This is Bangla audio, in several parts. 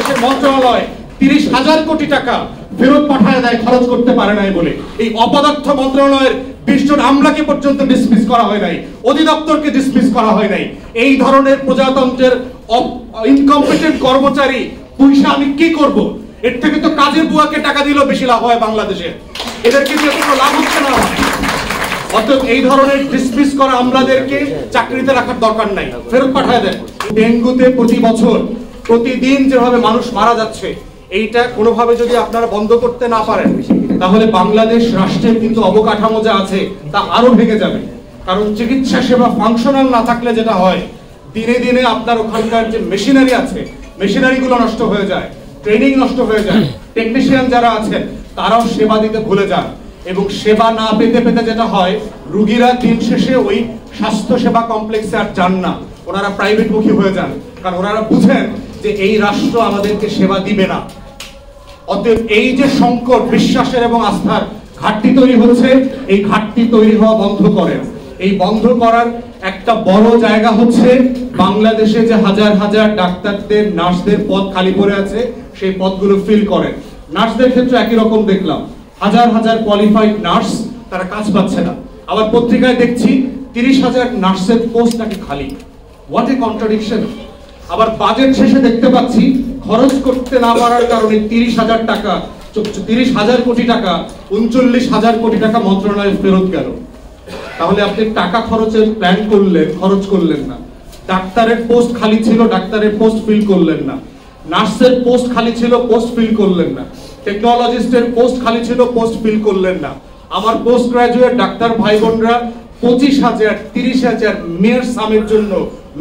দেশের মন্ত্রণালয় 30,000 কোটি টাকা ফেরত পাঠায় দেয় খরচ করতে পারে নাই বলে। এই অপদার্থ মন্ত্রণালয়ের 20 জন আমলাকে পর্যন্ত ডিসমিস করা হয় নাই, অধিদপ্তরকে ডিসমিস করা হয় নাই। এই ধরনের প্রজাতন্ত্রের ইনকম্পিটেন্ট কর্মচারী পয়সা আমি কি করব? এর থেকে তো কাজের বুয়াকে টাকা দিলেও বেশি লাভ হয় বাংলাদেশে। এদেরকে দিয়ে কোনো লাভ হচ্ছে না। অতএব এই ধরনের ডিসমিস করা আমলাদেরকে চাকরিতে রাখার দরকার নাই, ফেরত পাঠায় দেন। ডেঙ্গুতে প্রতি বছর প্রতিদিন যেভাবে মানুষ মারা যাচ্ছে, এইটা কোনোভাবে যদি আপনারা বন্ধ করতে না পারেন, তাহলে বাংলাদেশ রাষ্ট্রের কিন্তু অবকাঠামো যা আছে তা আরো ভেঙে যাবে। কারণ চিকিৎসা সেবা ফাংশনাল না থাকলে যেটা হয়, দিনে দিনে আপনার ওখানকার যে মেশিনারি আছে, মেশিনারিগুলো নষ্ট হয়ে যায়, ট্রেনিং নষ্ট হয়ে যায়, টেকনিশিয়ান যারা আছেন তারাও সেবা দিতে ভুলে যান, এবং সেবা না পেতে পেতে যেটা হয়, রোগীরা দিন শেষে ওই স্বাস্থ্য সেবা কমপ্লেক্সে আর যান না, ওনারা প্রাইভেট মুখী হয়ে যান, কারণ ওনারা বুঝেন যে এই রাষ্ট্র আমাদেরকে সেবা দিবে না। অতএব এই যে সংকট, বিশ্বাসের এবং আস্থার ঘাটতি তৈরি হচ্ছে, এই ঘাটতি তৈরি হওয়া বন্ধ করেন। এই বন্ধ করার একটা বড় জায়গা হচ্ছে বাংলাদেশে যে হাজার হাজার ডাক্তারদের, নার্সদের পদ খালি পড়ে আছে, সেই পদগুলো ফিল করেন। নার্সদের ক্ষেত্রে একই রকম দেখলাম, হাজার হাজার কোয়ালিফাইড নার্স তারা কাজ পাচ্ছে না। আবার পত্রিকায় দেখছি 30,000 নার্সের পোস্ট নাকি খালি। What a contradiction. আবার বাজেট শেষে দেখতে পাচ্ছি খরচ করতে না পারার কারণে 30,000 টাকা, 30,000 কোটি টাকা, 39,000 কোটি টাকা মন্ত্রণালয়ে ফেরত গেল। তাহলে আপনি টাকা খরচের প্ল্যান করলেন, খরচ করলেন না। ডাক্তারের পোস্ট খালি ছিল, ডাক্তারের পোস্ট ফিল করলেন না। নার্সের পোস্ট খালি ছিল, পোস্ট ফিল করলেন না। টেকনোলজিস্টের পোস্ট খালি ছিল, পোস্ট ফিল করলেন না। আমার পোস্ট গ্রাজুয়েট ডাক্তার ভাই বোনরা 25,000, 30,000 মেয়র সামের জন্য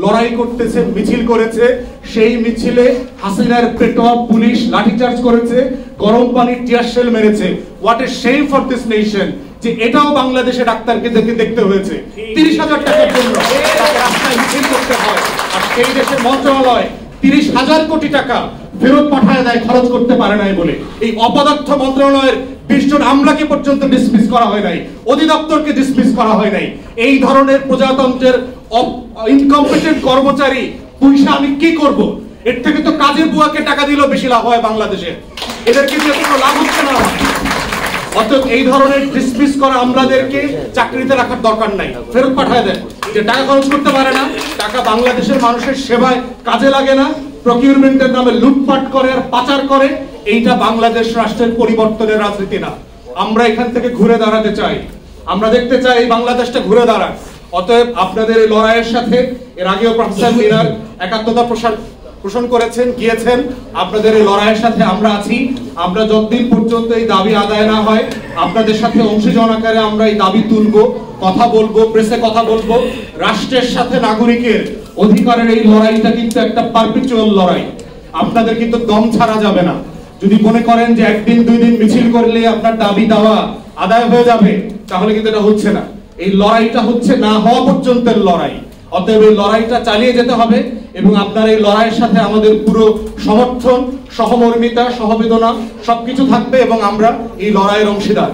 লড়াই করতেছে, মিছিল করেছে। সেই মিছিলে হাসিনার পেটোয়া পুলিশ লাঠিচার্জ করেছে, গরম পানির টিয়ার শেল মেরেছে। What a shame for this nation, যে এটাও বাংলাদেশে ডাক্তারকে দেখতে হয়েছে 30,000 টাকার জন্য তাকে রাস্তায় মিছিল করতে হয়। আর সেই দেশের মন্ত্রণালয় 30,000 কোটি টাকা ফেরত পাঠায় দেয় খরচ করতে পারে নাই বলে। এই অপদার্থ মন্ত্রণালয়ের 20 জন আমলাকে পর্যন্ত ডিসমিস করা হয় নাই, অধিদপ্তরকে ডিসমিস করা হয় নাই। এই ধরনের প্রজাতন্ত্রের ইনকম্পিটেন্ট কর্মচারী পয়সা আমি কি করব? এর থেকে তো কাজের বুয়াকে টাকা দিলেও বেশি লাভ হয় বাংলাদেশে। এদেরকে দিয়ে কোনো লাভ হচ্ছে না। অতএব এই ধরনের ডিসমিস করা আমলাদেরকে চাকরিতে রাখার দরকার নাই, ফেরত পাঠায় দেন। যে টাকা খরচ করতে পারে না, টাকা বাংলাদেশের মানুষের সেবায় কাজে লাগে না, প্রকিউরমেন্টের নামে লুটপাট করে আর পাচার করে, এইটা বাংলাদেশ রাষ্ট্রের পরিবর্তনের রাজনীতি না। আমরা এখান থেকে ঘুরে দাঁড়াতে চাই, আমরা দেখতে চাই এই বাংলাদেশটা ঘুরে দাঁড়াক। অতএব আপনাদের এই লড়াইয়ের সাথে এর আগেও প্রফেসর মিনার একাত্মতা পোষণ করেছেন, গিয়েছেন। আপনাদের এই লড়াইয়ের সাথে আমরা আছি। আমরা যতদিন পর্যন্ত এই দাবি আদায় না হয়, আপনাদের সাথে অংশীজন আকারে আমরা এই দাবি তুলবো, কথা বলবো, প্রেসে কথা বলবো। রাষ্ট্রের সাথে নাগরিকের অধিকারের এই লড়াইটা কিন্তু একটা পারপিচুয়াল লড়াই। আপনাদের কিন্তু দম ছাড়া যাবে না। যদি মনে করেন যে একদিন 2 দিন মিছিল করলে আপনার দাবি দাওয়া আদায় হয়ে যাবে, তাহলে কিন্তু এটা হচ্ছে না। এই লড়াইটা হচ্ছে না হওয়া পর্যন্তের লড়াই। অতএব এই লড়াইটা চালিয়ে যেতে হবে, এবং আপনার এই লড়াইয়ের সাথে আমাদের পুরো সমর্থন, সহমর্মিতা, সহবেদনা সবকিছু থাকবে, এবং আমরা এই লড়াইয়ের অংশীদার।